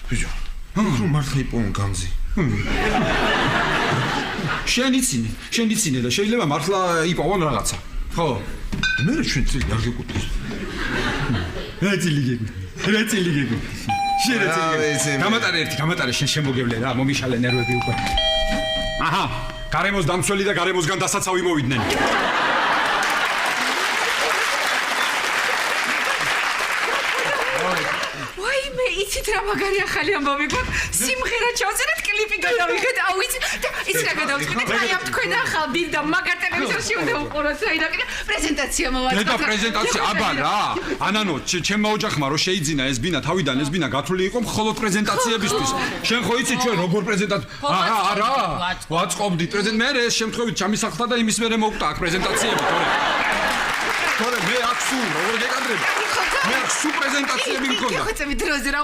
ბიჭო, რომ მართლა იპოვონ განძი. შენ იცინე და შეიძლება მართლა იპოვონ რაღაცა. ხო? მე რა ჩვენ წილი არ გეკუთვნის. რა წილი გეკუთვნის? შენ რა წილი? გამატარე შენ შემოგევლე რა, მომიშალე ნერვები უკვე. აჰა, გარემოს დამცველი და გარემოსგან დასაცავი მოვიდნენ. ვაიმე, იცით რა მაგარი ახალი ამბავი გვაქვს? სიმღერა ჩავწერეთ, კლიპი გადავიღეთ, აუ იცით, იცით რა გადავწყვიტეთ, აი ამ თქვენ ახალ ბილ და მაგარ ტელევიზორში უნდა უყუროთ, აი და პრეზენტაცია მოვაწყოთ. და პრეზენტაცია, აბა რა, ანანო, ჩემმა ოჯახმა რო შეიძინა ეს ბინა, თავიდან ეს ბინა გათვლილი იყო მხოლოდ პრეზენტაციებისთვის. შენ ხო იცი ჩვენ როგორ არა, ვაწყობდით პრეზენტ მე ეს შემთხვევით ჩამისახდა და იმის მერე მოვკვდა აქ პრეზენტაციები, თორე მე აქ სულ როგორ გეკადრები? მე აქ სულ პრეზენტაციები მქონდა. გიხოცები დროზე რა